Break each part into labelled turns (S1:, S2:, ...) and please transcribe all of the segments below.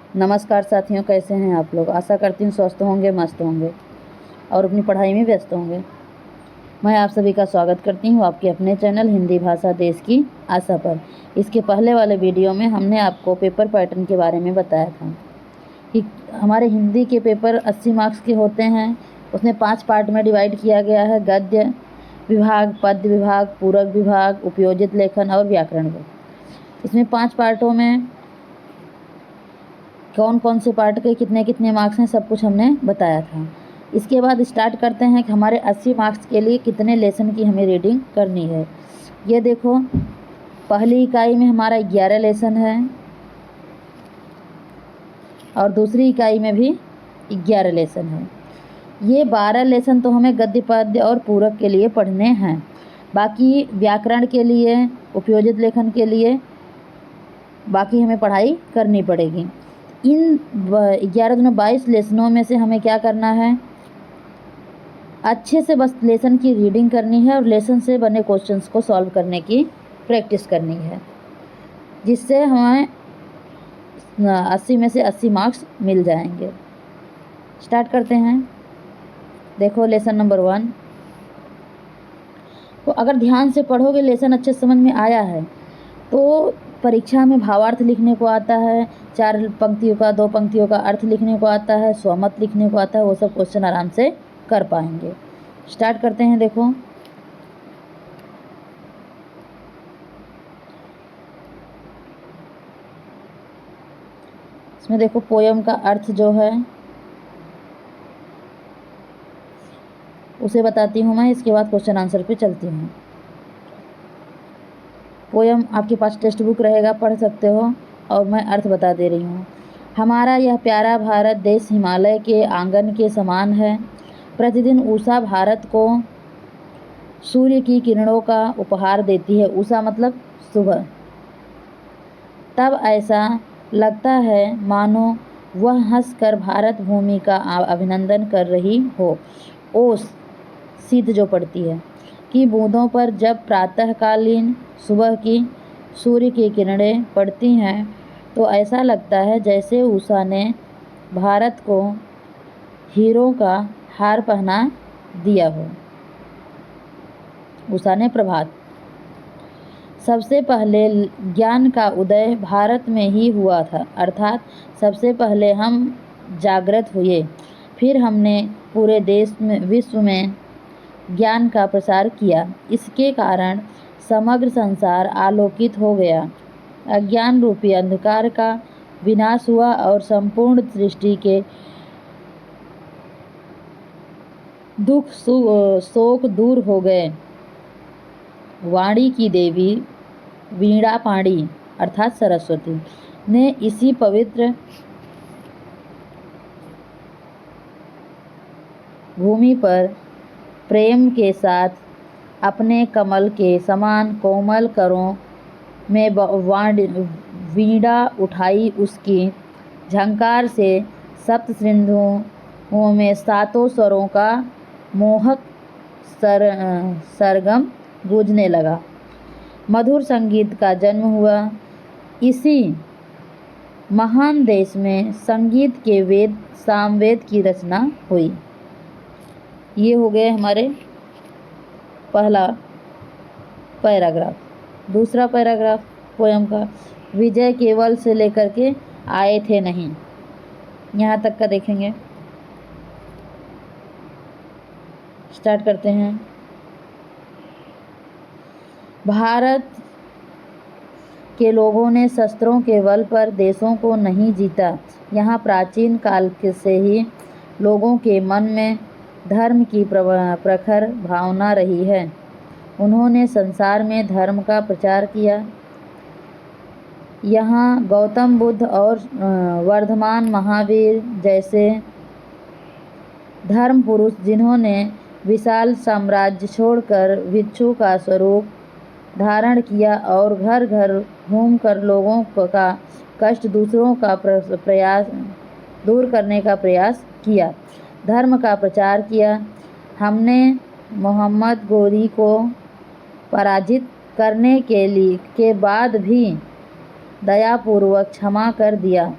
S1: नमस्कार साथियों, कैसे हैं आप लोग। आशा करती हूँ स्वस्थ होंगे, मस्त होंगे और अपनी पढ़ाई में व्यस्त होंगे। मैं आप सभी का स्वागत करती हूँ आपके अपने चैनल हिंदी भाषा देश की आशा पर। इसके पहले वाले वीडियो में हमने आपको पेपर पैटर्न के बारे में बताया था कि हमारे हिंदी के पेपर 80 मार्क्स के होते हैं। उसमें 5 पार्ट में डिवाइड किया गया है: गद्य विभाग, पद्य विभाग, पूरक विभाग, उपयोजित लेखन और व्याकरण विभाग। इसमें 5 पार्टों में कौन कौन से पार्ट के कितने कितने मार्क्स हैं, सब कुछ हमने बताया था। इसके बाद स्टार्ट करते हैं कि हमारे 80 मार्क्स के लिए कितने लेसन की हमें रीडिंग करनी है। ये देखो, पहली इकाई में हमारा 11 लेसन है और दूसरी इकाई में भी 11 लेसन है। ये 12 लेसन तो हमें गद्य, पद्य और पूरक के लिए पढ़ने हैं। बाकी व्याकरण के लिए, उपयोजित लेखन के लिए बाकी हमें पढ़ाई करनी पड़ेगी। इन 11 दूना 22 लेसनों में से हमें क्या करना है, अच्छे से बस लेसन की रीडिंग करनी है और लेसन से बने क्वेश्चंस को सॉल्व करने की प्रैक्टिस करनी है, जिससे हमें 80 में से 80 मार्क्स मिल जाएंगे। स्टार्ट करते हैं। देखो, लेसन नंबर 1 तो अगर ध्यान से पढ़ोगे, लेसन अच्छे समझ में आया है तो परीक्षा में भावार्थ लिखने को आता है, 4 पंक्तियों का 2 पंक्तियों का अर्थ लिखने को आता है, स्वमत लिखने को आता है। वो सब क्वेश्चन आराम से कर पाएंगे। स्टार्ट करते हैं। देखो, इसमें देखो पोयम का अर्थ जो है उसे बताती हूँ मैं, इसके बाद क्वेश्चन आंसर पे चलती हूँ। पोयम आपके पास टेक्स्ट बुक रहेगा, पढ़ सकते हो और मैं अर्थ बता दे रही हूँ। हमारा यह प्यारा भारत देश हिमालय के आंगन के समान है। प्रतिदिन उषा भारत को सूर्य की किरणों का उपहार देती है। उषा मतलब सुबह। तब ऐसा लगता है मानो वह हंसकर भारत भूमि का अभिनंदन कर रही हो। ओस, शीत जो पड़ती है, की बूंदों पर जब प्रातःकालीन सुबह की सूर्य की किरणें पड़ती हैं तो ऐसा लगता है जैसे उषा ने भारत को हीरों का हार पहना दिया हो। उषा ने प्रभात। सबसे पहले ज्ञान का उदय भारत में ही हुआ था, अर्थात सबसे पहले हम जागृत हुए, फिर हमने पूरे देश में, विश्व में ज्ञान का प्रसार किया। इसके कारण समग्र संसार आलोकित हो गया। अज्ञान रूपी अंधकार का विनाश हुआ और संपूर्ण सृष्टि के दुख शोक दूर हो गए। वाणी की देवी वीणा पाणी अर्थात सरस्वती ने इसी पवित्र भूमि पर प्रेम के साथ अपने कमल के समान कोमल करों में वीणा उठाई। उसकी झंकार से सप्त सिंधुओं में 7 स्वरों का मोहक सरगम गूंजने लगा। मधुर संगीत का जन्म हुआ। इसी महान देश में संगीत के वेद, सामवेद की रचना हुई। ये हो गए हमारे पहला पैराग्राफ। दूसरा पैराग्राफ पोयम का, विजय केवल से लेकर के आए थे नहीं, यहाँ तक का देखेंगे। स्टार्ट करते हैं। भारत के लोगों ने शस्त्रों के बल पर देशों को नहीं जीता। यहाँ प्राचीन काल से ही लोगों के मन में धर्म की प्रखर भावना रही है। उन्होंने संसार में धर्म का प्रचार किया। यहाँ गौतम बुद्ध और वर्धमान महावीर जैसे धर्म पुरुष, जिन्होंने विशाल साम्राज्य छोड़कर भिक्षु का स्वरूप धारण किया और घर घर घूमकर लोगों का कष्ट दूसरों का प्रयास दूर करने का प्रयास किया, धर्म का प्रचार किया। हमने मोहम्मद गोरी को पराजित करने के बाद भी दयापूर्वक क्षमा कर दिया।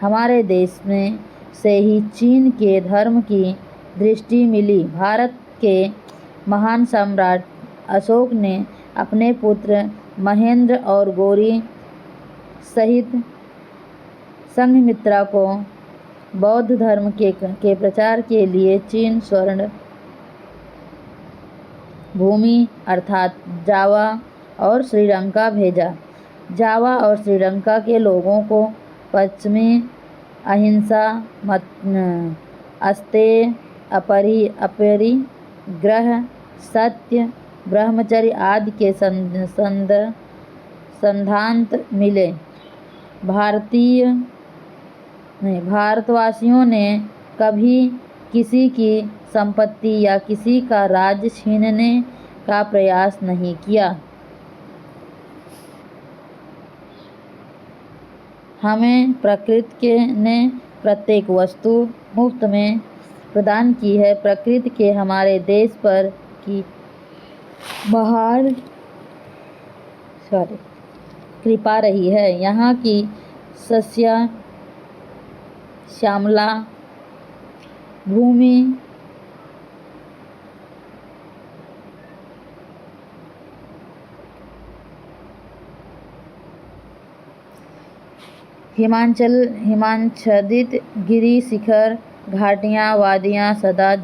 S1: हमारे देश में से ही चीन के धर्म की दृष्टि मिली। भारत के महान सम्राट अशोक ने अपने पुत्र महेंद्र और गौरी सहित संघमित्रा को बौद्ध धर्म के प्रचार के लिए चीन स्वर्ण भूमि अर्थात जावा और श्रीलंका भेजा। जावा और श्रीलंका के लोगों को पश्चिमी अहिंसा अस्तेय अपरिग्रह सत्य ब्रह्मचर्य आदि के सिद्धांत मिले। भारतवासियों ने कभी किसी की संपत्ति या किसी का राज्य छीनने का प्रयास नहीं किया। हमें प्रकृति ने प्रत्येक वस्तु मुफ्त में प्रदान की है। प्रकृति के हमारे देश पर की महान कृपा रही है। यहाँ की सस्या श्यामला भूमि हिमाच्छादित गिरि शिखर घाटियाँ वादियाँ सदा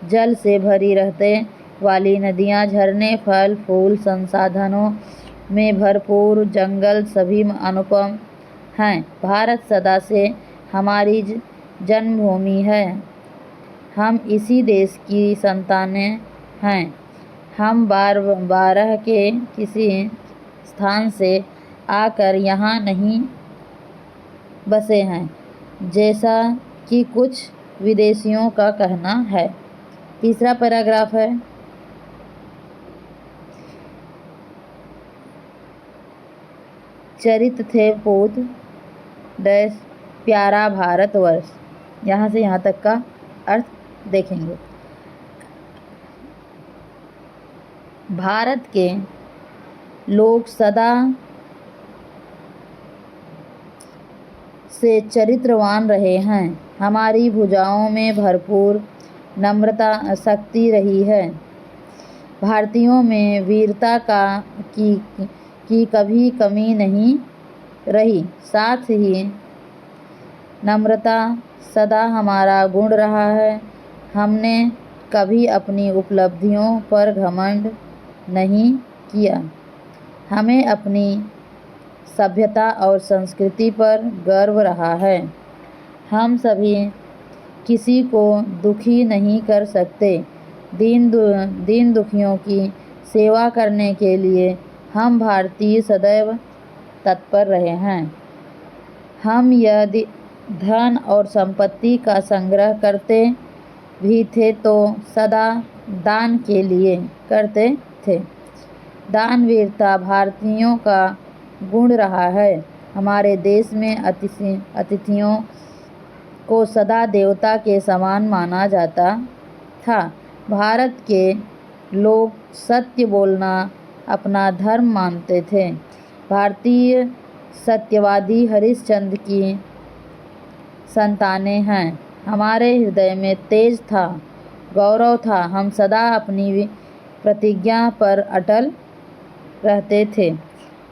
S1: जल से भरी रहते वाली नदियाँ झरने फल फूल संसाधनों में भरपूर जंगल सभी अनुपम हैं। भारत सदा से हमारी जन्मभूमि है। हम इसी देश की संतानें हैं। हम बारह के किसी स्थान से आकर यहाँ नहीं बसे हैं, जैसा कि कुछ विदेशियों का कहना है। तीसरा पैराग्राफ है, चरित थे पूत डैश प्यारा भारतवर्ष। यहाँ से यहाँ तक का अर्थ देखेंगे। भारत के लोग सदा से चरित्रवान रहे हैं। हमारी भुजाओं में भरपूर नम्रता शक्ति रही है। भारतीयों में वीरता की कभी कमी नहीं रही। साथ ही नम्रता सदा हमारा गुण रहा है। हमने कभी अपनी उपलब्धियों पर घमंड नहीं किया। हमें अपनी सभ्यता और संस्कृति पर गर्व रहा है। हम सभी किसी को दुखी नहीं कर सकते। दीन दुखियों की सेवा करने के लिए हम भारतीय सदैव तत्पर रहे हैं। हम यदि धन और संपत्ति का संग्रह करते भी थे तो सदा दान के लिए करते थे। दानवीरता भारतीयों का गुण रहा है। हमारे देश में अतिथियों को सदा देवता के समान माना जाता था। भारत के लोग सत्य बोलना अपना धर्म मानते थे। भारतीय सत्यवादी हरिश्चंद्र की संतानें हैं। हमारे हृदय में तेज था, गौरव था। हम सदा अपनी प्रतिज्ञा पर अटल रहते थे।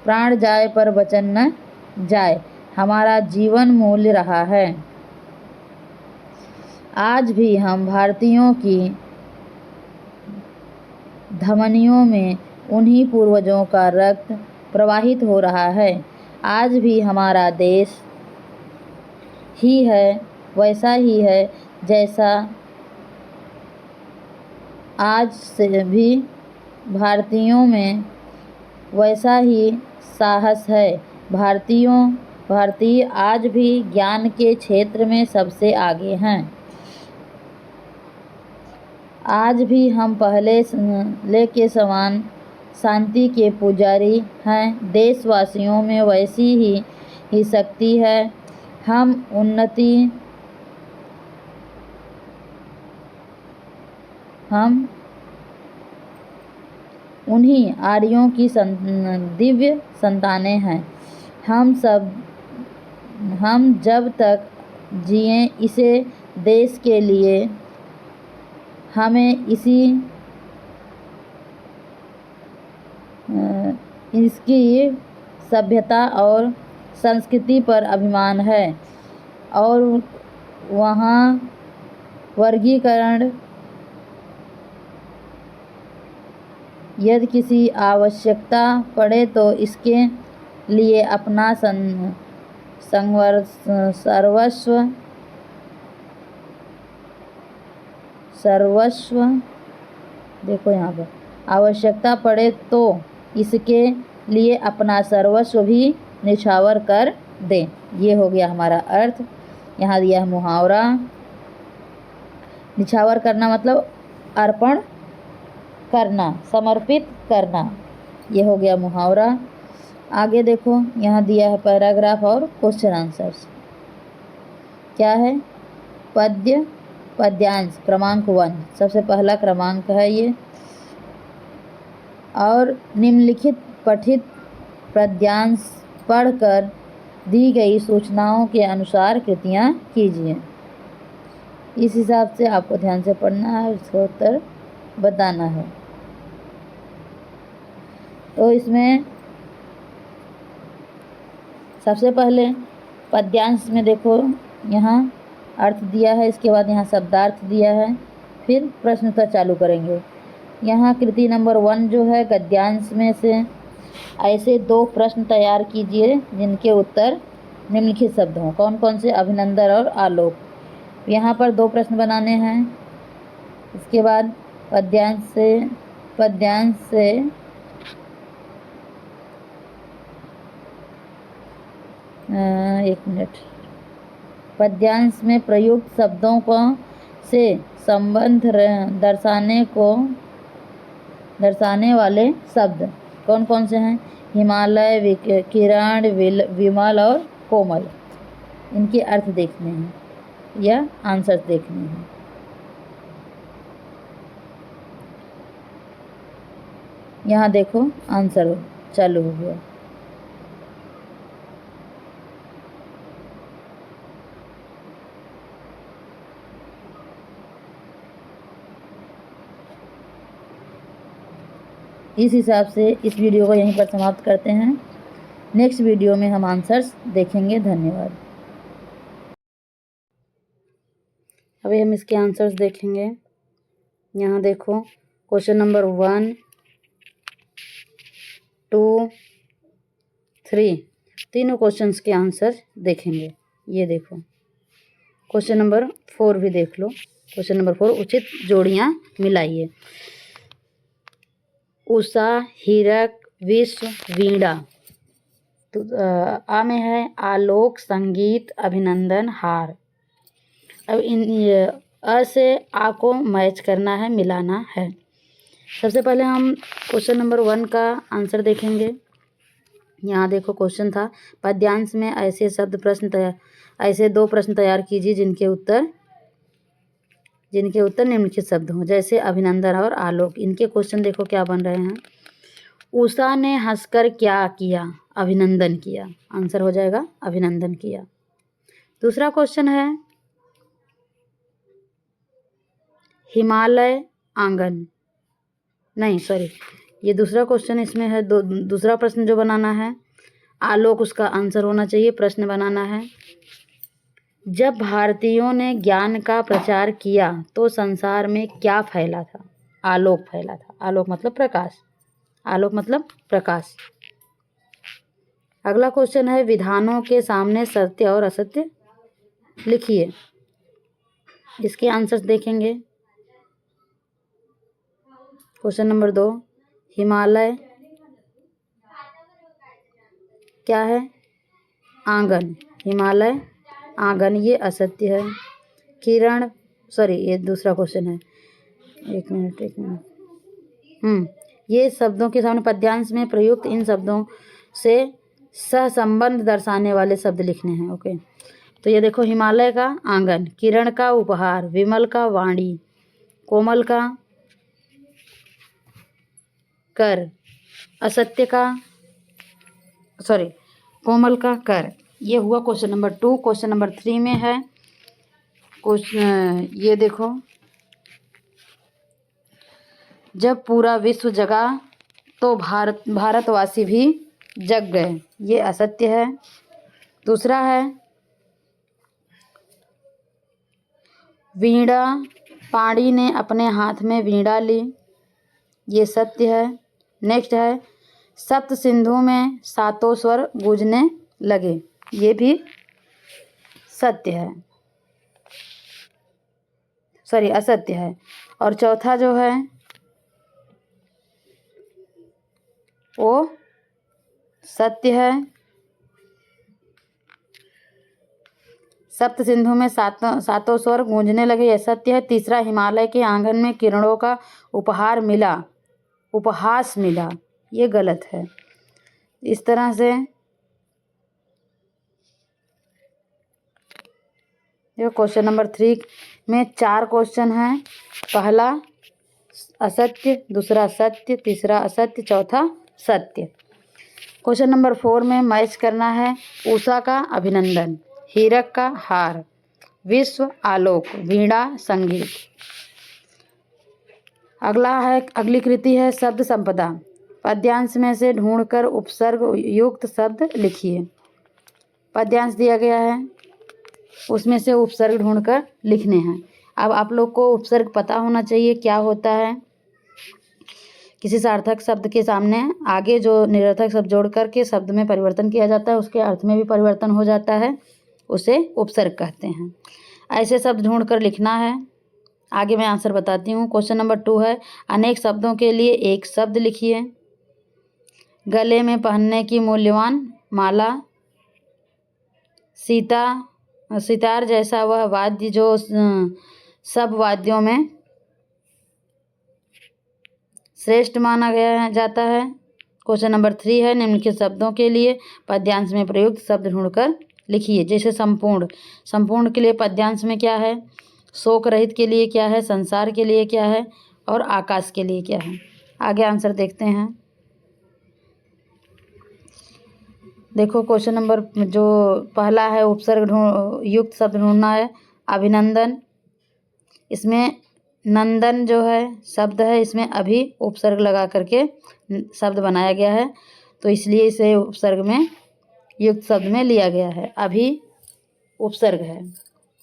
S1: प्राण जाए पर वचन न जाए, हमारा जीवन मूल्य रहा है। आज भी हम भारतीयों की धमनियों में उन्हीं पूर्वजों का रक्त प्रवाहित हो रहा है। आज भी हमारा देश ही है, वैसा ही है जैसा आज से भी भारतीयों में वैसा ही साहस है। भारतीय आज भी ज्ञान के क्षेत्र में सबसे आगे हैं। आज भी हम पहले के समान शांति के पुजारी हैं। देशवासियों में वैसी ही शक्ति है। हम उन्हीं आर्यों की दिव्य संतानें हैं। हम जब तक जिए इसे देश के लिए हमें इसकी सभ्यता और संस्कृति पर अभिमान है। और वहाँ वर्गीकरण यदि किसी आवश्यकता पड़े तो इसके लिए अपना सर्वस्व देखो यहाँ पर आवश्यकता पड़े तो इसके लिए अपना सर्वस्व भी निछावर कर दें। ये हो गया हमारा अर्थ। यहाँ दिया है मुहावरा। निछावर करना मतलब अर्पण करना, समर्पित करना। ये हो गया मुहावरा। आगे देखो यहाँ दिया है पैराग्राफ और क्वेश्चन आंसर्स। क्या है? पद्य पद्यांश क्रमांक 1 सबसे पहला क्रमांक है ये। और निम्नलिखित पठित पद्यांश पढ़कर दी गई सूचनाओं के अनुसार कृतियाँ कीजिए। इस हिसाब से आपको ध्यान से पढ़ना है, इसका उत्तर बताना है। तो इसमें सबसे पहले पद्यांश में देखो यहाँ अर्थ दिया है, इसके बाद यहाँ शब्दार्थ दिया है, फिर प्रश्न उत्तर चालू करेंगे। यहाँ कृति नंबर 1 जो है गद्यांश में से ऐसे 2 प्रश्न तैयार कीजिए जिनके उत्तर निम्नलिखित शब्द हों। कौन कौन से? अभिनंदन और आलोक। यहाँ पर 2 प्रश्न बनाने हैं। इसके बाद पद्यांश से एक मिनट। पद्यांश में प्रयुक्त शब्दों से संबंध दर्शाने वाले शब्द कौन कौन से हैं? हिमालय, किरण, विमल और कोमल। इनके अर्थ देखने हैं या आंसर देखने हैं। यहाँ देखो आंसर चालू हो गया। इस हिसाब से इस वीडियो को यहीं पर समाप्त करते हैं। नेक्स्ट वीडियो में हम आंसर्स देखेंगे। धन्यवाद। अभी हम इसके आंसर्स देखेंगे। यहाँ देखो क्वेश्चन नंबर 1, 2, 3 तीनों क्वेश्चंस के आंसर देखेंगे। ये देखो क्वेश्चन नंबर 4 भी देख लो। क्वेश्चन नंबर 4 उचित जोड़ियाँ मिलाइए। उषा, हीरक, विश्व, वीणा। तो आ में है आलोक, संगीत, अभिनंदन, हार। अब इन अ से आ को मैच करना है, मिलाना है। सबसे पहले हम क्वेश्चन नंबर 1 का आंसर देखेंगे। यहाँ देखो क्वेश्चन था पद्यांश में ऐसे 2 प्रश्न तैयार कीजिए जिनके उत्तर निम्नलिखित शब्द हों, जैसे अभिनंदन और आलोक। इनके क्वेश्चन देखो क्या बन रहे हैं। उषा ने हंसकर क्या किया? अभिनंदन किया। आंसर हो जाएगा अभिनंदन किया। दूसरा क्वेश्चन है हिमालय आंगन, नहीं सॉरी, ये दूसरा क्वेश्चन इसमें है। दूसरा प्रश्न जो बनाना है आलोक, उसका आंसर होना चाहिए। प्रश्न बनाना है जब भारतीयों ने ज्ञान का प्रचार किया तो संसार में क्या फैला था? आलोक फैला था। आलोक मतलब प्रकाश। आलोक मतलब प्रकाश। अगला क्वेश्चन है विधानों के सामने सत्य और असत्य लिखिए। इसके आंसर्स देखेंगे। क्वेश्चन नंबर 2 हिमालय क्या है? आंगन। हिमालय आंगन ये असत्य है। किरण सॉरी ये दूसरा क्वेश्चन है। एक मिनट ये शब्दों के सामने पद्यांश में प्रयुक्त इन शब्दों से सहसंबंध दर्शाने वाले शब्द लिखने हैं। ओके, तो ये देखो हिमालय का आंगन, किरण का उपहार, विमल का वाणी, कोमल का कर, असत्य का कोमल का कर, ये हुआ क्वेश्चन नंबर 2। क्वेश्चन नंबर 3 में है क्वेश्चन, ये देखो, जब पूरा विश्व जगा तो भारतवासी भी जग गए, ये असत्य है। दूसरा है, वीणा, पाणी ने अपने हाथ में वीणा ली, ये सत्य है। नेक्स्ट है, सप्त सिंधु में सातों स्वर गूंजने लगे, ये भी सत्य है, सॉरी असत्य है। और चौथा जो है वो सत्य है। सप्त सिंधु में सातों स्वर गूंजने लगे, यह सत्य है। तीसरा, हिमालय के आंगन में किरणों का उपहास मिला, ये गलत है। इस तरह से ये क्वेश्चन नंबर 3 में 4 क्वेश्चन हैं। पहला असत्य, दूसरा सत्य, तीसरा असत्य, चौथा सत्य। क्वेश्चन नंबर 4 में मैच करना है। उषा का अभिनंदन, हीरक का हार, विश्व आलोक, वीणा संगीत। अगली कृति है शब्द संपदा। पद्यांश में से ढूंढकर उपसर्ग युक्त शब्द लिखिए। पद्यांश दिया गया है, उसमें से उपसर्ग ढूंढकर लिखने हैं। अब आप लोग को उपसर्ग पता होना चाहिए क्या होता है। किसी सार्थक शब्द के सामने आगे जो निरर्थक शब्द जोड़ करके शब्द में परिवर्तन किया जाता है, उसके अर्थ में भी परिवर्तन हो जाता है, उसे उपसर्ग कहते हैं। ऐसे शब्द ढूंढ कर लिखना है। आगे मैं आंसर बताती हूँ। क्वेश्चन नंबर 2 है, अनेक शब्दों के लिए एक शब्द लिखिए। गले में पहनने की मूल्यवान माला, सितार जैसा वह वाद्य जो सब वाद्यों में श्रेष्ठ माना जाता है। क्वेश्चन नंबर 3 है, निम्नलिखित शब्दों के लिए पद्यांश में प्रयुक्त शब्द ढूंढकर लिखिए। जैसे संपूर्ण के लिए पद्यांश में क्या है, शोक रहित के लिए क्या है, संसार के लिए क्या है, और आकाश के लिए क्या है। आगे आंसर देखते हैं। देखो क्वेश्चन नंबर जो पहला है, उपसर्ग युक्त शब्द ढूंढना है। अभिनंदन, इसमें नंदन जो है शब्द है, इसमें अभी उपसर्ग लगा करके शब्द बनाया गया है, तो इसलिए इसे उपसर्ग में युक्त शब्द में लिया गया है। अभी उपसर्ग है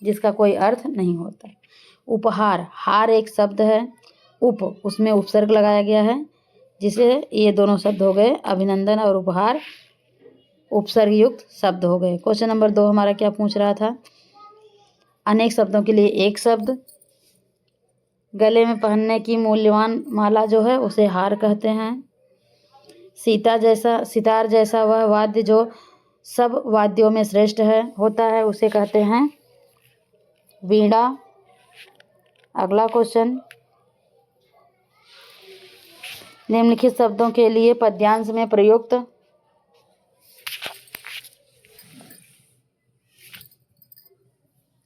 S1: जिसका कोई अर्थ नहीं होता। उपहार, हार एक शब्द है, उसमें उपसर्ग लगाया गया है, जिसे ये दोनों शब्द हो गए, अभिनंदन और उपहार उपसर्ग युक्त शब्द हो गए। क्वेश्चन नंबर 2 हमारा क्या पूछ रहा था, अनेक शब्दों के लिए एक शब्द। गले में पहनने की मूल्यवान माला जो है उसे हार कहते हैं। सितार जैसा वह वाद्य जो सब वाद्यों में श्रेष्ठ होता है, उसे कहते हैं वीणा। अगला क्वेश्चन, निम्नलिखित शब्दों के लिए पद्यांश में प्रयुक्त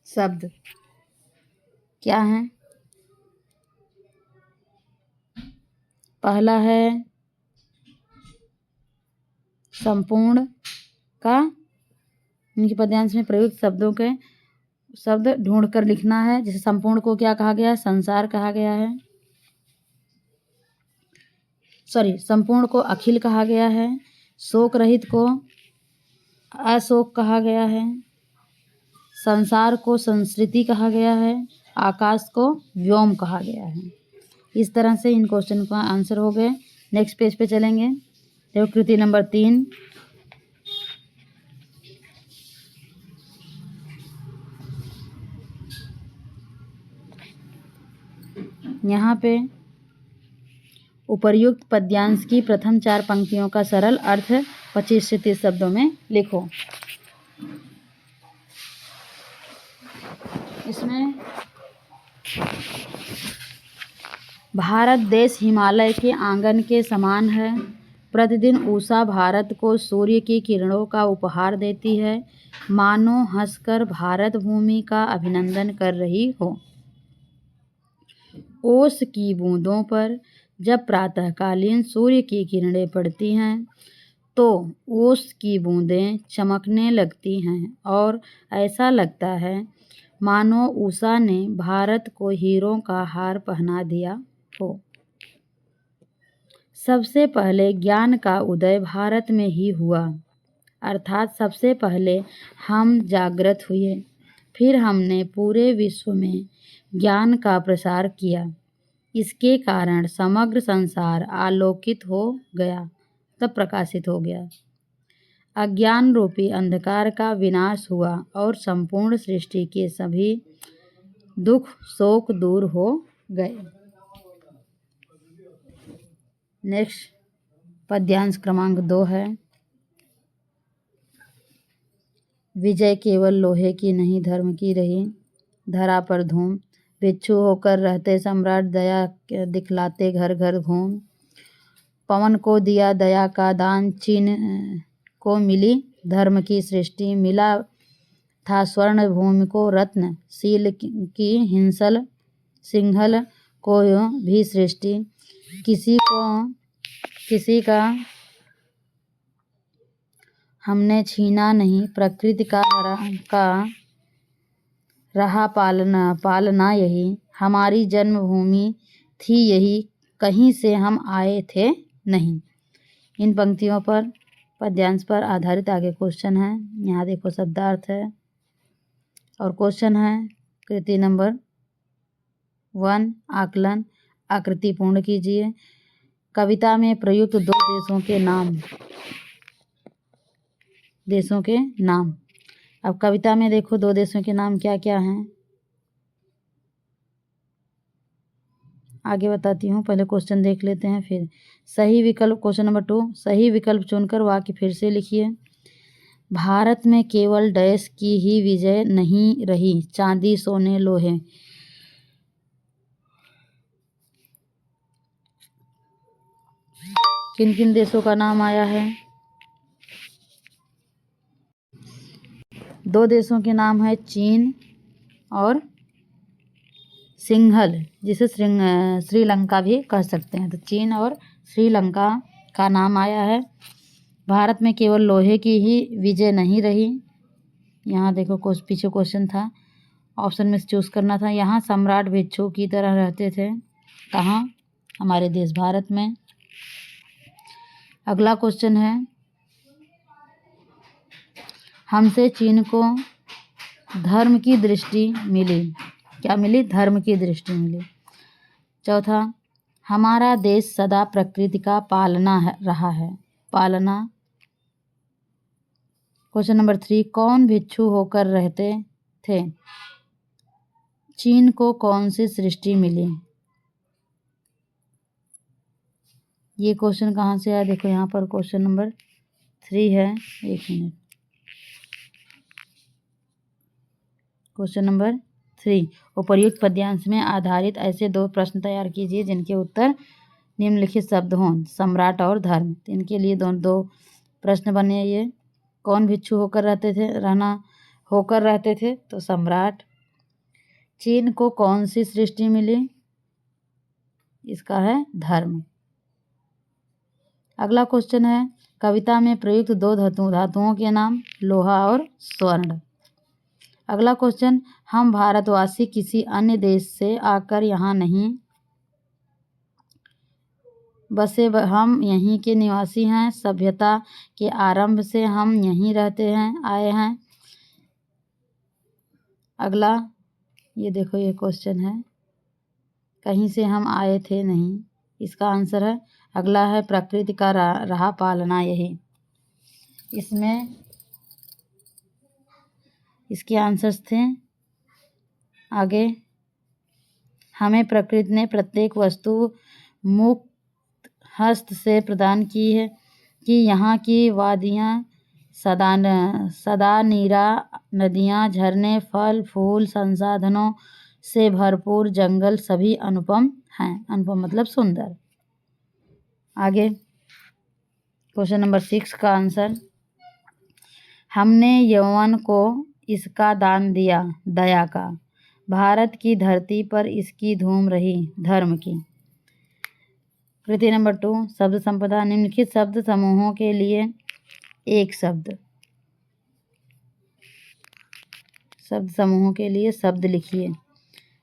S1: शब्द क्या हैं। पहला है संपूर्ण का, इनके पद्यांश में प्रयुक्त शब्दों के शब्द ढूंढ कर लिखना है। जैसे संपूर्ण को क्या कहा गया है, संसार कहा गया है। संपूर्ण को अखिल कहा गया है। शोक रहित को अशोक कहा गया है। संसार को संस्कृति कहा गया है। आकाश को व्योम कहा गया है। इस तरह से इन क्वेश्चन का आंसर हो गए। नेक्स्ट पेज पे चलेंगे। देखो कृति नंबर 3, यहाँ पे उपर्युक्त पद्यांश की प्रथम 4 पंक्तियों का सरल अर्थ 25 से 30 शब्दों में लिखो। इसमें भारत देश हिमालय के आंगन के समान है। प्रतिदिन उषा भारत को सूर्य की किरणों का उपहार देती है, मानो हंसकर भारत भूमि का अभिनंदन कर रही हो। ओस की बूंदों पर जब प्रातःकालीन सूर्य की किरणें पड़ती हैं तो ओस की बूंदें चमकने लगती हैं और ऐसा लगता है मानो उषा ने भारत को हीरों का हार पहना दिया हो। सबसे पहले ज्ञान का उदय भारत में ही हुआ, अर्थात सबसे पहले हम जागृत हुए, फिर हमने पूरे विश्व में ज्ञान का प्रसार किया। इसके कारण समग्र संसार आलोकित हो गया, तब प्रकाशित हो गया। अज्ञान रूपी अंधकार का विनाश हुआ और संपूर्ण सृष्टि के सभी दुख शोक दूर हो गए। नेक्स्ट पद्यांश क्रमांक 2 है। विजय केवल लोहे की नहीं धर्म की रही, धरा पर धूम। भिक्षु होकर रहते सम्राट, दया दिखलाते घर घर घूम। पवन को दिया दया का दान, चीन को मिली धर्म की सृष्टि। मिला था स्वर्ण भूमि को रत्न, शील की हिंसल सिंहल को भी सृष्टि। किसी का हमने छीना नहीं, प्रकृति का रहा पालना यही। हमारी जन्मभूमि थी यही, कहीं से हम आए थे नहीं। इन पंक्तियों पर पद्यांश पर आधारित आगे क्वेश्चन है। यहाँ देखो शब्दार्थ है और क्वेश्चन है कृति नंबर 1 आकलन। आकृति पूर्ण कीजिए। कविता में प्रयुक्त दो देशों के नाम। अब कविता में देखो दो देशों के नाम क्या क्या हैं, आगे बताती हूँ। पहले क्वेश्चन देख लेते हैं, फिर सही विकल्प। क्वेश्चन नंबर 2, सही विकल्प चुनकर वाक्य फिर से लिखिए। भारत में केवल डैश की ही विजय नहीं रही, चांदी सोने लोहे। किन किन देशों का नाम आया है? दो देशों के नाम है चीन और सिंघल, जिसे श्रीलंका भी कह सकते हैं। तो चीन और श्रीलंका का नाम आया है। भारत में केवल लोहे की ही विजय नहीं रही। यहाँ देखो पीछे क्वेश्चन था, ऑप्शन में चूज करना था। यहाँ सम्राट भिक्षु की तरह रहते थे। कहाँ? हमारे देश भारत में। अगला क्वेश्चन है, हमसे चीन को धर्म की दृष्टि मिली। क्या मिली? धर्म की दृष्टि मिली। चौथा, हमारा देश सदा प्रकृति का रहा है। पालना। क्वेश्चन नंबर 3, कौन भिक्षु होकर रहते थे? चीन को कौन सी सृष्टि मिली? ये क्वेश्चन कहाँ से आया? देखो यहाँ पर क्वेश्चन नंबर 3 है। एक मिनट। क्वेश्चन नंबर 3, उपर्युक्त पद्यांश में आधारित ऐसे दो प्रश्न तैयार कीजिए जिनके उत्तर निम्नलिखित शब्द हों, सम्राट और धर्म। इनके लिए दो प्रश्न बने। ये कौन भिक्षु होकर रहते थे? तो सम्राट। चीन को कौन सी सृष्टि मिली? इसका है धर्म। अगला क्वेश्चन है, कविता में प्रयुक्त दो धातुओं के नाम, लोहा और स्वर्ण। अगला क्वेश्चन, हम भारतवासी किसी अन्य देश से आकर यहाँ नहीं बसे, हम यहीं के निवासी हैं। सभ्यता के आरंभ से हम यहीं आए हैं। अगला ये देखो, ये क्वेश्चन है, कहीं से हम आए थे नहीं। इसका आंसर है, अगला है प्रकृति का रहा पालना यही। इसमें इसके आंसर्स थे आगे, हमें प्रकृति ने प्रत्येक वस्तु मुक्त हस्त से प्रदान की है कि यहाँ की वादियाँ सदा नीरा नदियाँ, झरने, फल फूल, संसाधनों से भरपूर जंगल सभी अनुपम हैं। अनुपम मतलब सुंदर। आगे क्वेश्चन नंबर 6 का आंसर, हमने यौवन को इसका दान दिया, दया का। भारत की धरती पर इसकी धूम रही, धर्म की। कृति नंबर 2, शब्द संपदा। निम्नलिखित शब्द समूहों के लिए एक शब्द समूहों के लिए शब्द लिखिए।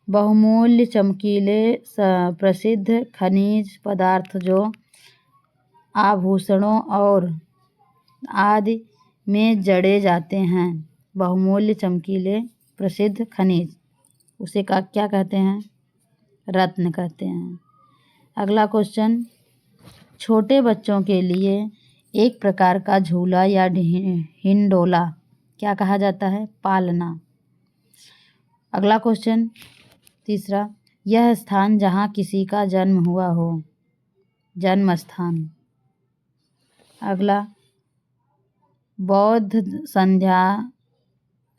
S1: बहुमूल्य, चमकीले, प्रसिद्ध खनिज पदार्थ जो आभूषणों और आदि में जड़े जाते हैं। बहुमूल्य, चमकीले, प्रसिद्ध खनिज, उसे क्या कहते हैं? रत्न कहते हैं। अगला क्वेश्चन, छोटे बच्चों के लिए एक प्रकार का झूला या हिंडोला क्या कहा जाता है? पालना। अगला क्वेश्चन, तीसरा, यह स्थान जहाँ किसी का जन्म हुआ हो, जन्म स्थान। अगला, बौद्ध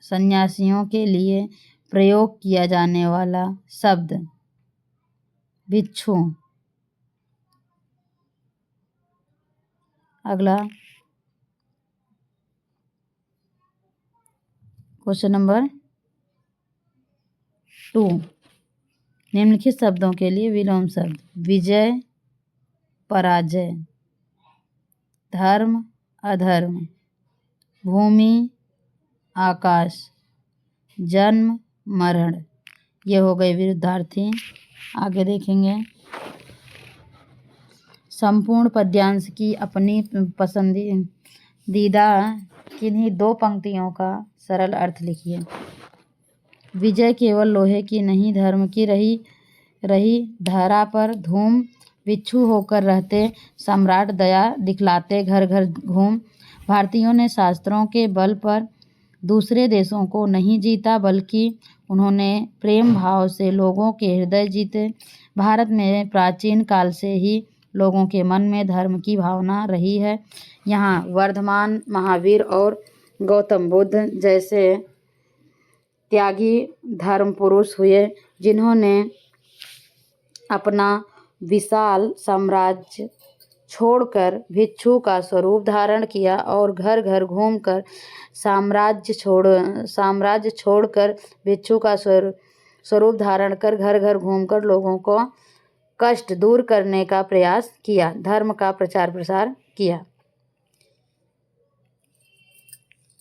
S1: सन्यासियों के लिए प्रयोग किया जाने वाला शब्द, भिक्षु। अगला क्वेश्चन नंबर 2, निम्नलिखित शब्दों के लिए विलोम शब्द, विजय, पराजय, धर्म, अधर्म, भूमि, आकाश, जन्म, मरण। ये हो गए विरुद्धार्थी। आगे देखेंगे, संपूर्ण पद्यांश की अपनी पसंदीदा किन्हीं 2 पंक्तियों का सरल अर्थ लिखिए। विजय केवल लोहे की नहीं, धर्म की रही धरा पर धूम, भिक्षु होकर रहते सम्राट, दया दिखलाते घर घर घूम। भारतीयों ने शास्त्रों के बल पर दूसरे देशों को नहीं जीता, बल्कि उन्होंने प्रेम भाव से लोगों के हृदय जीते। भारत में प्राचीन काल से ही लोगों के मन में धर्म की भावना रही है। यहाँ वर्धमान महावीर और गौतम बुद्ध जैसे त्यागी धर्म पुरुष हुए, जिन्होंने अपना विशाल साम्राज्य छोड़कर भिक्षु का स्वरूप धारण किया और घर घर घूमकर साम्राज्य छोड़कर भिक्षु का स्वरूप धारण कर घर घर घूमकर लोगों को कष्ट दूर करने का प्रयास किया, धर्म का प्रचार प्रसार किया।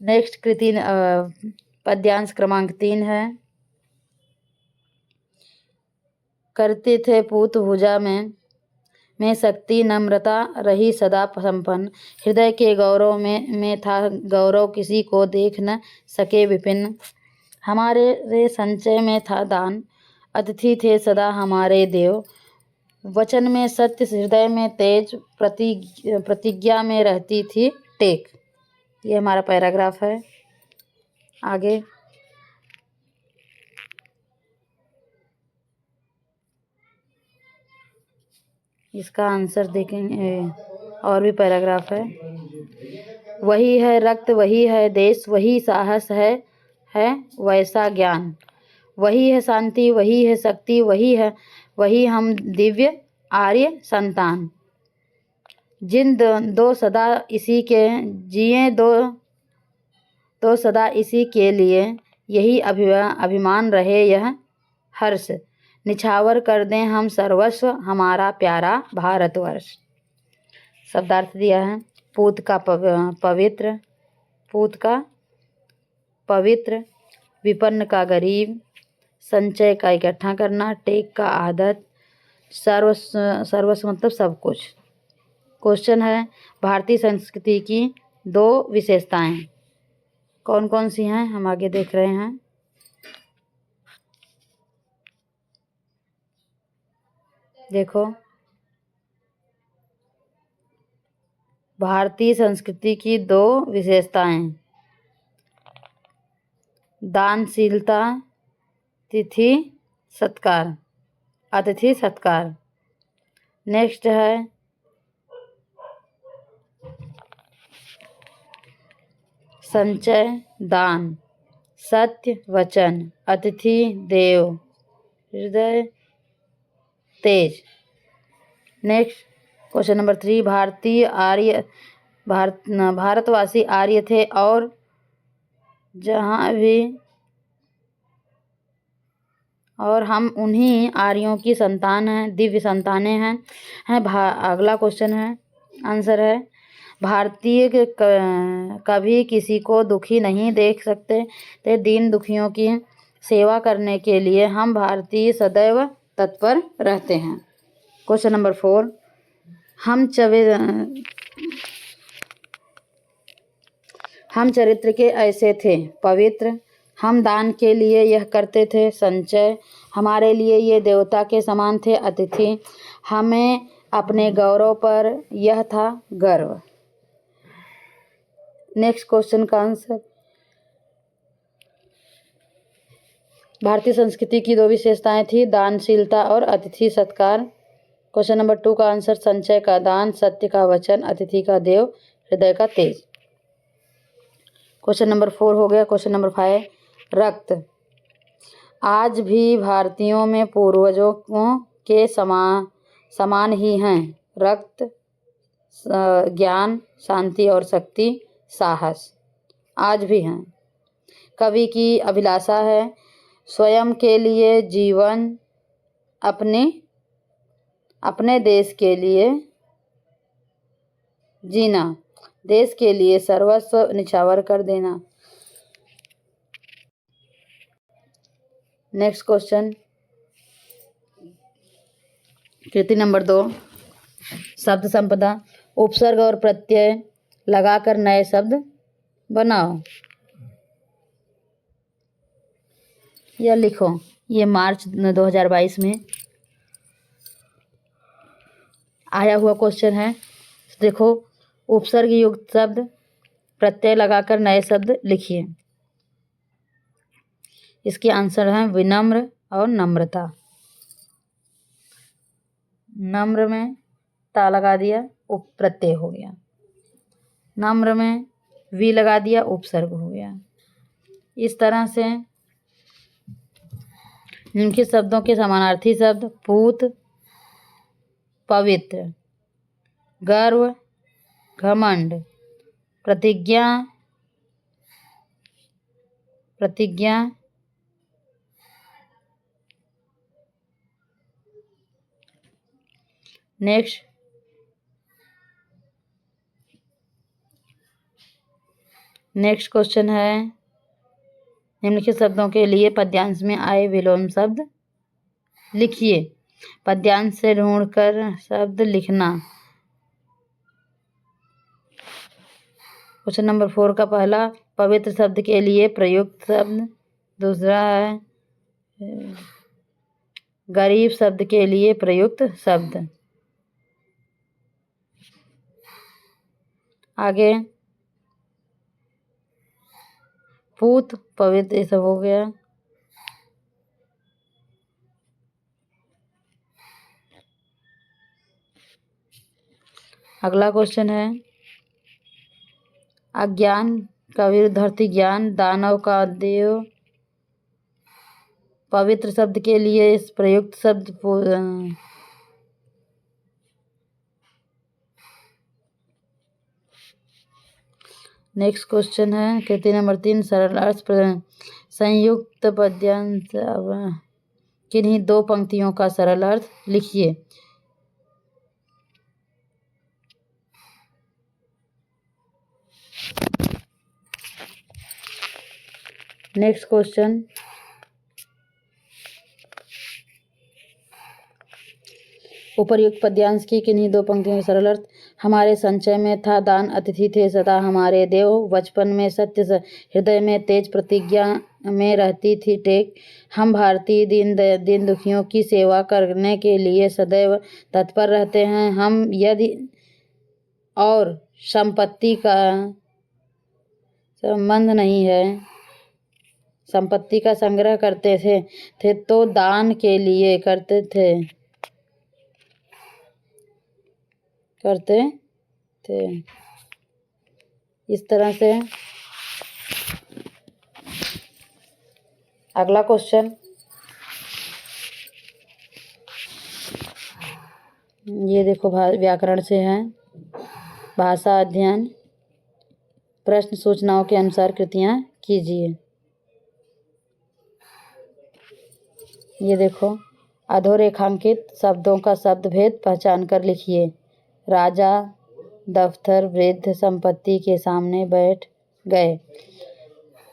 S1: नेक्स्ट कृति पद्यांश क्रमांक 3 है। करते थे पूत भुजा में शक्ति, नम्रता रही सदा संपन्न। हृदय के गौरव में था गौरव, किसी को देख न सके विपिन। हमारे संचय में था दान, अतिथि थे सदा हमारे देव। वचन में सत्य, हृदय में तेज, प्रतिज्ञा में रहती थी टेक। ये हमारा पैराग्राफ है। आगे इसका आंसर देखेंगे, और भी पैराग्राफ है। वही है रक्त, वही है देश, वही साहस है वैसा ज्ञान। वही है शांति, वही है शक्ति, वही हम दिव्य आर्य संतान। जिन दो सदा इसी के जिए, दो सदा इसी के लिए, यही अभिमान रहे यह हर्ष। निछावर कर दें हम सर्वस्व, हमारा प्यारा भारतवर्ष। शब्दार्थ दिया है। पूत का पवित्र, विपन्न का गरीब, संचय का इकट्ठा करना, टेक का आदत, सर्वस्व मतलब सब कुछ। क्वेश्चन है, भारतीय संस्कृति की 2 विशेषताएं कौन कौन सी हैं? हम आगे देख रहे हैं। देखो, भारतीय संस्कृति की 2 विशेषताएं, दानशीलता, अतिथि सत्कार। नेक्स्ट है संचय, दान, सत्य वचन, अतिथि देव, हृदय तेज। नेक्स्ट क्वेश्चन नंबर 3, भारतवासी आर्य थे और जहाँ भी और हम उन्हीं आर्यों की संतान हैं, दिव्य संतानें हैं। अगला क्वेश्चन है, आंसर है, भारतीय कभी किसी को दुखी नहीं देख सकते थे। दीन दुखियों की सेवा करने के लिए हम भारतीय सदैव तत्पर रहते हैं। क्वेश्चन नंबर 4, हम चरित्र के ऐसे थे पवित्र, हम दान के लिए यह करते थे संचय, हमारे लिए ये देवता के समान थे अतिथि, हमें अपने गौरव पर यह था गर्व। नेक्स्ट क्वेश्चन का आंसर, भारतीय संस्कृति की 2 विशेषताएं थी, दानशीलता और अतिथि सत्कार। क्वेश्चन नंबर 2 का आंसर, संचय का दान, सत्य का वचन, अतिथि का देव, हृदय का तेज। क्वेश्चन नंबर 4 हो गया। क्वेश्चन नंबर 5, रक्त। आज भी भारतीयों में पूर्वजों के समान ही हैं रक्त, ज्ञान, शांति और शक्ति, साहस, आज भी हैं। कवि की अभिलाषा है स्वयं के लिए जीवन, अपने देश के लिए जीना, देश के लिए सर्वस्व निछावर कर देना। नेक्स्ट क्वेश्चन, कृति नंबर 2, शब्द संपदा। उपसर्ग और प्रत्यय लगाकर नए शब्द बनाओ या लिखो। ये मार्च 2022 में आया हुआ क्वेश्चन है। देखो, उपसर्ग युक्त शब्द, प्रत्यय लगाकर नए शब्द लिखिए। इसके आंसर हैं विनम्र और नम्रता। नम्र में ता लगा दिया, उप प्रत्यय हो गया। नम्र में वी लगा दिया, उपसर्ग हो गया। इस तरह से निम्नलिखित शब्दों के समानार्थी शब्द पूत, पवित्र, गर्व, घमंड, प्रतिज्ञा, नेक्स्ट क्वेश्चन है, निम्नलिखित शब्दों के लिए पद्यांश में आए विलोम शब्द लिखिए। पद्यांश से ढूंढकर शब्द लिखना। क्वेश्चन नंबर 4 का पहला, पवित्र शब्द के लिए प्रयुक्त शब्द। दूसरा है गरीब शब्द के लिए प्रयुक्त शब्द। आगे पूत, पवित्र, ये सब हो गया। अगला क्वेश्चन है, अज्ञान का विरुद्धार्थी ज्ञान, दानव का देव, पवित्र शब्द के लिए इस प्रयुक्त शब्द नेक्स्ट क्वेश्चन है, कृति नंबर 3, सरल अर्थ संयुक्त पद्यांश, किन्हीं 2 पंक्तियों का सरल अर्थ लिखिए। नेक्स्ट क्वेश्चन, उपर्युक्त पद्यांश की किन्हीं 2 पंक्तियों का सरल अर्थ। हमारे संचय में था दान, अतिथि थे सदा हमारे देव, बचपन में सत्य, हृदय में तेज, प्रतिज्ञा में रहती थी टेक, हम भारतीय दीन दुखियों की सेवा करने के लिए सदैव तत्पर रहते हैं, हम यदि और संपत्ति का संबंध नहीं है, संपत्ति का संग्रह करते थे तो दान के लिए करते थे। इस तरह से। अगला क्वेश्चन, ये देखो व्याकरण से है, भाषा अध्ययन, प्रश्न सूचनाओं के अनुसार कृतियां कीजिए। ये देखो, अधोरेखांकित शब्दों का शब्द भेद पहचान कर लिखिए। राजा, दफ्तर वृद्ध संपत्ति के सामने बैठ गए।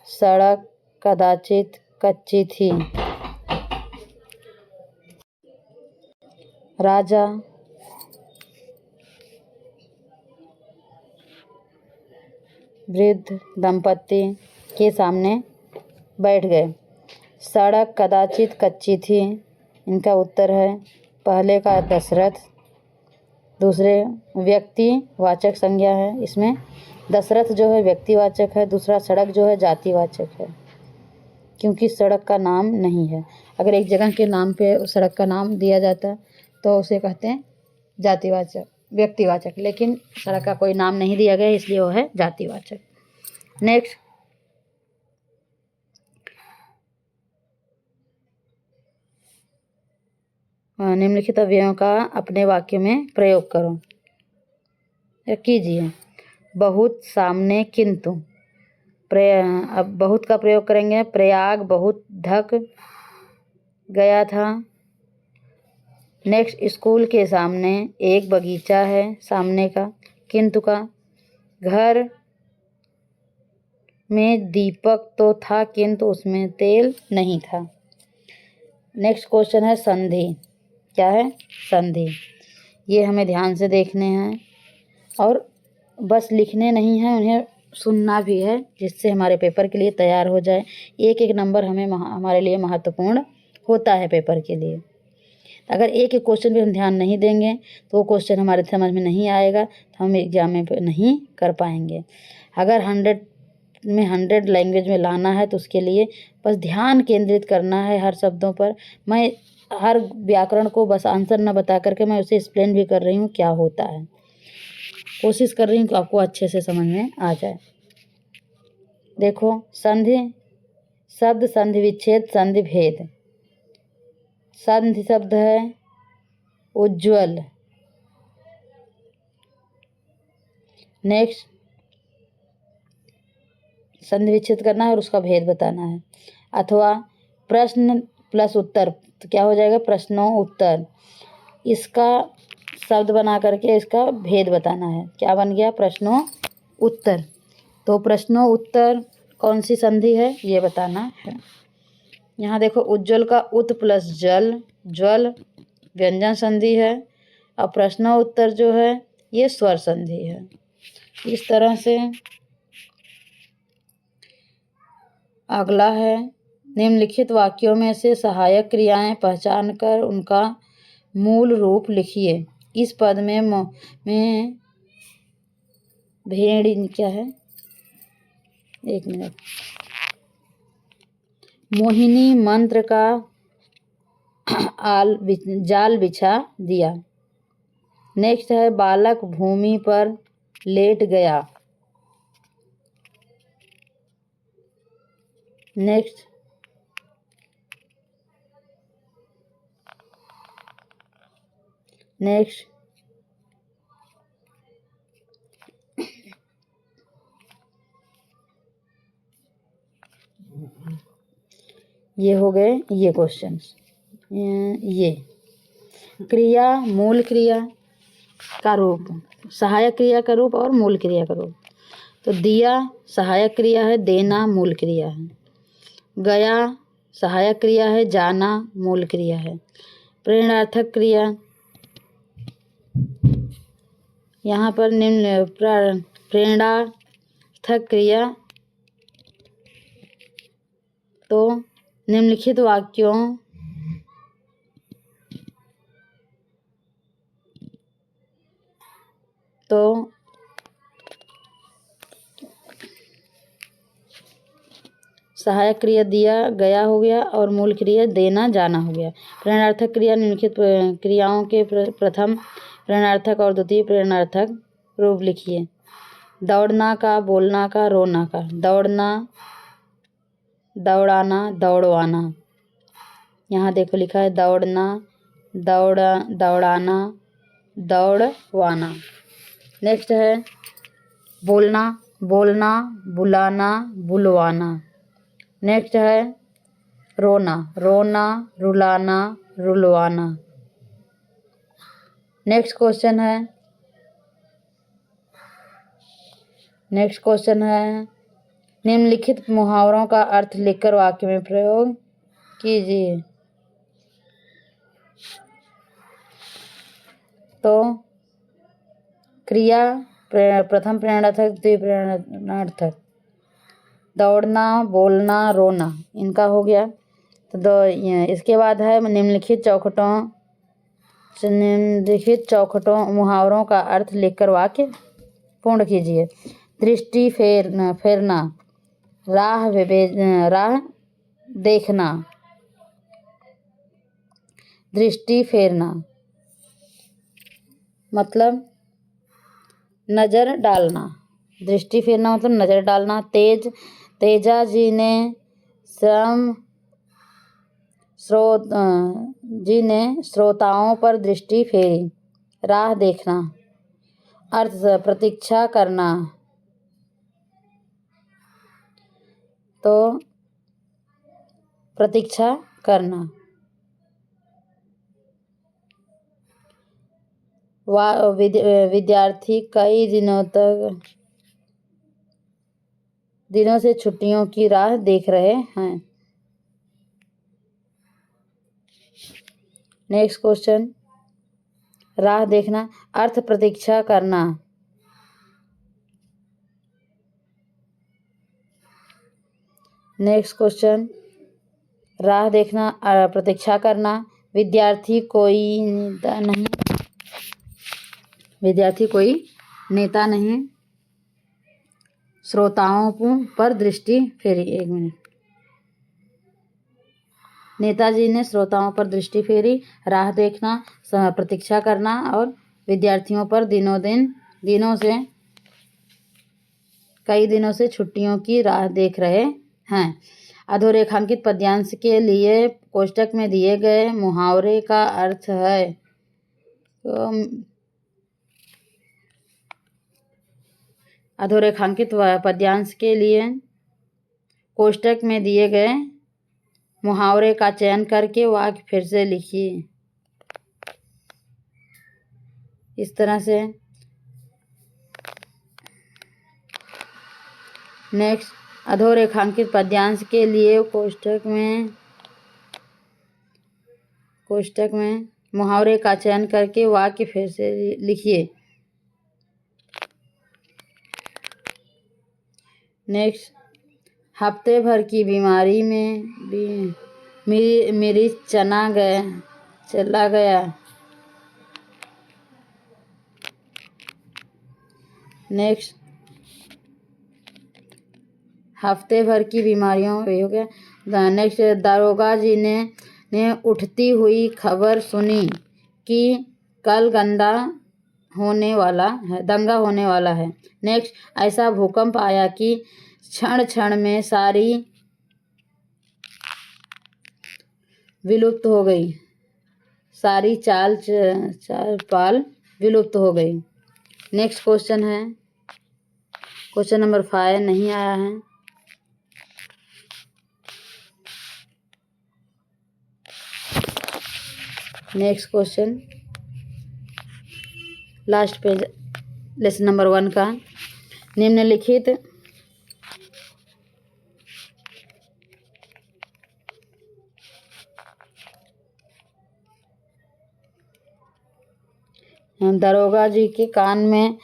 S1: सड़क कदाचित कच्ची थी। राजा वृद्ध दंपत्ति के सामने बैठ गए। सड़क कदाचित कच्ची थी। इनका उत्तर है पहले का दशरथ, दूसरे व्यक्तिवाचक संज्ञा है। इसमें दशरथ जो है व्यक्तिवाचक है, दूसरा सड़क जो है जातिवाचक है, क्योंकि सड़क का नाम नहीं है। अगर एक जगह के नाम पे सड़क का नाम दिया जाता है तो उसे कहते हैं जातिवाचक, व्यक्तिवाचक, लेकिन सड़क का कोई नाम नहीं दिया गया इसलिए वो है जातिवाचक। नेक्स्ट, निम्नलिखित अवयवों का अपने वाक्य में प्रयोग करो या कीजिए। बहुत सामने किंतु, अब बहुत का प्रयोग करेंगे। प्रयाग बहुत ढक गया था। नेक्स्ट, स्कूल के सामने एक बगीचा है, सामने का किंतु का। घर में दीपक तो था किंतु उसमें तेल नहीं था। नेक्स्ट क्वेश्चन है संधि। क्या है? संधि। ये हमें ध्यान से देखने हैं और बस लिखने नहीं है, उन्हें सुनना भी है, जिससे हमारे पेपर के लिए तैयार हो जाए। एक एक नंबर हमारे लिए महत्वपूर्ण होता है पेपर के लिए। अगर एक एक क्वेश्चन भी हम ध्यान नहीं देंगे तो वो क्वेश्चन हमारे समझ में नहीं आएगा, तो हम एग्जाम में नहीं कर पाएंगे। अगर 100 में 100 लैंग्वेज में लाना है तो उसके लिए बस ध्यान केंद्रित करना है हर शब्दों पर। मैं हर व्याकरण को बस आंसर न बता करके मैं उसे एक्सप्लेन भी कर रही हूँ क्या होता है। कोशिश कर रही हूँ कि आपको अच्छे से समझ में आ जाए। देखो, संधि शब्द, संधि विच्छेद, संधि भेद। संधि शब्द है उज्ज्वल। नेक्स्ट, संधि विच्छेद करना है और उसका भेद बताना है। अथवा प्रश्न प्लस उत्तर, तो क्या हो जाएगा? प्रश्नों उत्तर। इसका शब्द बना करके इसका भेद बताना है। क्या बन गया? प्रश्नों उत्तर। तो प्रश्नों उत्तर कौन सी संधि है ये बताना है। यहाँ देखो, उज्ज्वल का उत प्लस जल, ज्वल व्यंजन संधि है, और प्रश्नों उत्तर जो है ये स्वर संधि है। इस तरह से अगला है, निम्नलिखित वाक्यों में से सहायक क्रियाएं पहचान कर उनका मूल रूप लिखिए। इस पद में भेड़ क्या है? एक मिनट। मोहिनी मंत्र का जाल बिछा दिया। नेक्स्ट है, बालक भूमि पर लेट गया। नेक्स्ट, ये हो गए ये क्वेश्चंस। ये क्रिया, मूल क्रिया का रूप, सहायक क्रिया का रूप और मूल क्रिया का रूप। तो दिया सहायक क्रिया है, देना मूल क्रिया है। गया सहायक क्रिया है, जाना मूल क्रिया है। प्रेरणार्थक क्रिया, यहाँ पर निम्न प्रेरणार्थक क्रिया, तो निम्नलिखित वाक्यों तो सहायक क्रिया दिया गया हो गया और मूल क्रिया देना जाना हो गया। प्रेरणार्थक क्रिया निम्नलिखित क्रियाओं के प्रथम प्रेरणार्थक और द्वितीय प्रेरणार्थक रूप लिखिए। दौड़ना का, बोलना का, रोना का। दौड़ना, दौड़ाना, दौड़वाना। यहाँ देखो लिखा है दौड़ना, दौड़ाना, दौड़वाना। नेक्स्ट है बोलना, बोलना, बुलाना, बुलवाना। नेक्स्ट है रोना, रोना, रुलाना, रुलवाना। नेक्स्ट क्वेश्चन है नेक्स्ट क्वेश्चन है, निम्नलिखित मुहावरों का अर्थ लिखकर वाक्य में प्रयोग कीजिए। तो क्रिया प्रथम प्रेरणार्थक, द्वितीय प्रेरणार्थक, दौड़ना, बोलना, रोना, इनका हो गया। तो इसके बाद है निम्नलिखित चौखटों मुहावरों का अर्थ लिखकर वाक्य पूर्ण कीजिए। दृष्टि फेरना, राह देखना, दृष्टि फेरना मतलब नज़र डालना, दृष्टि फेरना मतलब नज़र डालना। तेजा जी ने श्रोताओं पर दृष्टि फेरी। राह देखना, अर्थ प्रतीक्षा करना। तो प्रतीक्षा करना। विद्यार्थी कई दिनों से छुट्टियों की राह देख रहे हैं। नेक्स्ट क्वेश्चन, राह देखना, अर्थ प्रतीक्षा करना। नेक्स्ट क्वेश्चन, राह देखना, प्रतीक्षा करना। विद्यार्थी कोई नेता नहीं, श्रोताओं पर दृष्टि फेरी। एक मिनट, नेताजी ने श्रोताओं पर दृष्टि फेरी, राह देखना, प्रतीक्षा करना और विद्यार्थियों पर कई दिनों से छुट्टियों की राह देख रहे हैं। अधोरेखांकित पद्यांश के लिए कोष्टक में दिए गए मुहावरे का अर्थ है। अधोरेखांकित पद्यांश के लिए कोष्टक में दिए गए मुहावरे का चयन करके वाक्य फिर से लिखिए। इस तरह से। नेक्स्ट, अधोरेखांकित पद्यांश के लिए कोष्टक में मुहावरे का चयन करके वाक्य फिर से लिखिए। नेक्स्ट, हफ्ते भर की बीमारी में मिर्च चला गया। नेक्स्ट, हफ्ते भर की बीमारियों हो गया। नेक्स्ट, दारोगा जी ने उठती हुई खबर सुनी कि कल दंगा होने वाला है। नेक्स्ट, ऐसा भूकंप आया कि क्षण क्षण में सारी विलुप्त हो गई, सारी चाल पाल विलुप्त हो गई। नेक्स्ट क्वेश्चन है, क्वेश्चन नंबर 5 नहीं आया है। Next question, last page, lesson number 1 का। निम्नलिखित दरोगा जी के कान में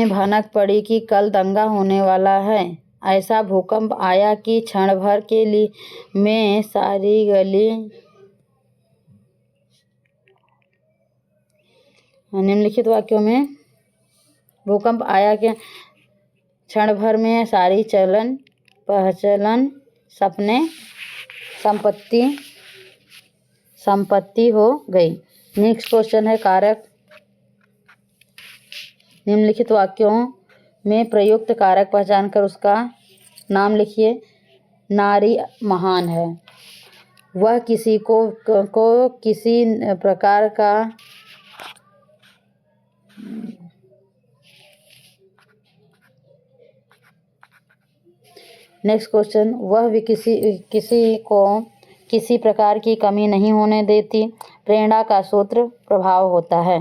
S1: भनक पड़ी कि कल दंगा होने वाला है। ऐसा भूकंप आया कि क्षण भर के लिए में सारी गली। निम्नलिखित वाक्यों में भूकंप आया कि क्षण भर में सारी चलन पहचलन संपत्ति हो गई। नेक्स्ट क्वेश्चन है, कारक। निम्नलिखित वाक्यों में प्रयुक्त कारक पहचान कर उसका नाम लिखिए। नारी महान है, वह किसी को किसी प्रकार का नेक्स्ट क्वेश्चन, वह भी किसी को किसी प्रकार की कमी नहीं होने देती। प्रेरणा का सूत्र प्रभाव होता है।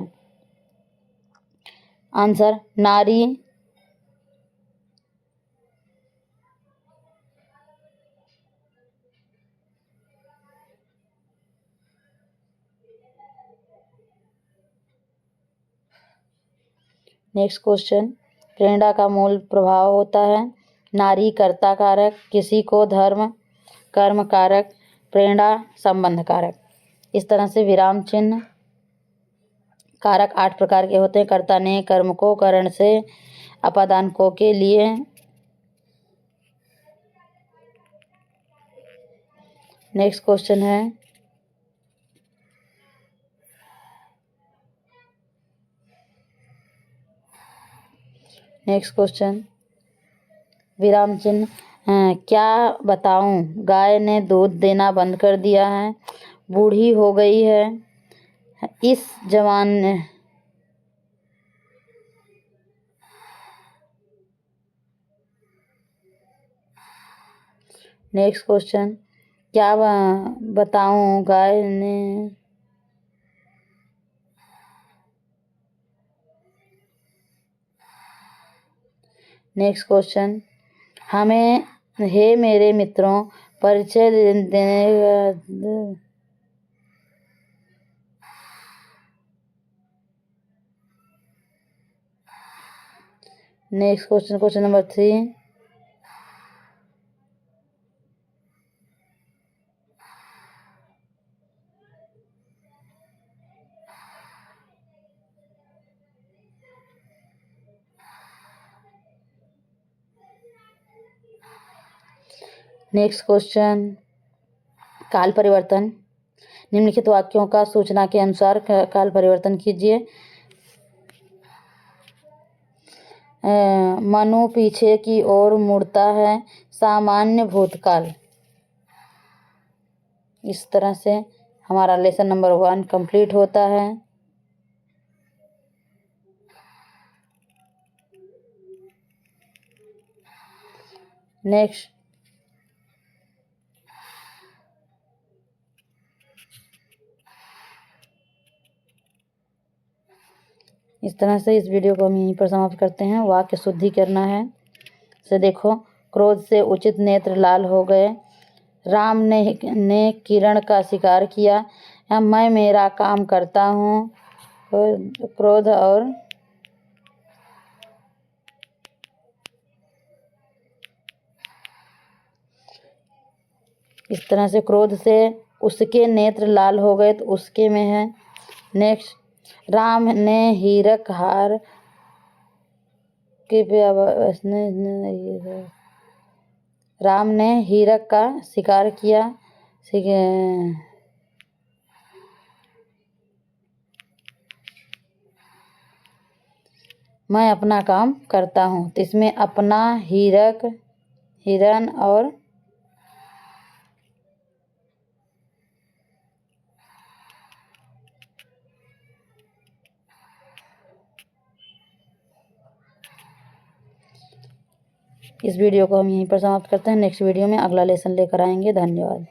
S1: आंसर, नारी नेक्स्ट क्वेश्चन, प्रेरणा का मूल प्रभाव होता है नारी कर्ता कारक, किसी को धर्म कर्म कारक, प्रेरणा संबंध कारक। इस तरह से विराम चिन्ह कारक 8 प्रकार के होते हैं। कर्ता ने कर्म को करण से, अपादान को के लिए, नेक्स्ट क्वेश्चन है नेक्स्ट क्वेश्चन, विराम चिन्ह क्या बताऊं, गाय ने दूध देना बंद कर दिया है, बूढ़ी हो गई है, इस जवान ने, नेक्स्ट क्वेश्चन, क्या बताऊं, गाय ने, नेक्स्ट क्वेश्चन, हमें हे मेरे मित्रों परिचय देने, next question, question number 3, next question, काल परिवर्तन, निम्नलिखित वाक्यों का सूचना के अनुसार काल परिवर्तन कीजिए। मनु पीछे की ओर मुड़ता है, सामान्य भूतकाल। इस तरह से हमारा लेसन नंबर 1 कंप्लीट होता है। नेक्स्ट, इस तरह से इस वीडियो को हम यहीं पर समाप्त करते हैं। वाक्य शुद्धि करना है। से देखो, क्रोध से उचित नेत्र लाल हो गए। राम ने किरण का शिकार किया। मैं मेरा काम करता हूँ। क्रोध और इस तरह से क्रोध से उसके नेत्र लाल हो गए, तो उसके में है। नेक्स्ट, राम ने हीरक हार के राम ने हीरक का शिकार किया। मैं अपना काम करता हूँ, तो इसमें अपना, हीरक, हिरन और इस वीडियो को हम यहीं पर समाप्त करते हैं। नेक्स्ट वीडियो में अगला लेसन लेकर आएंगे। धन्यवाद।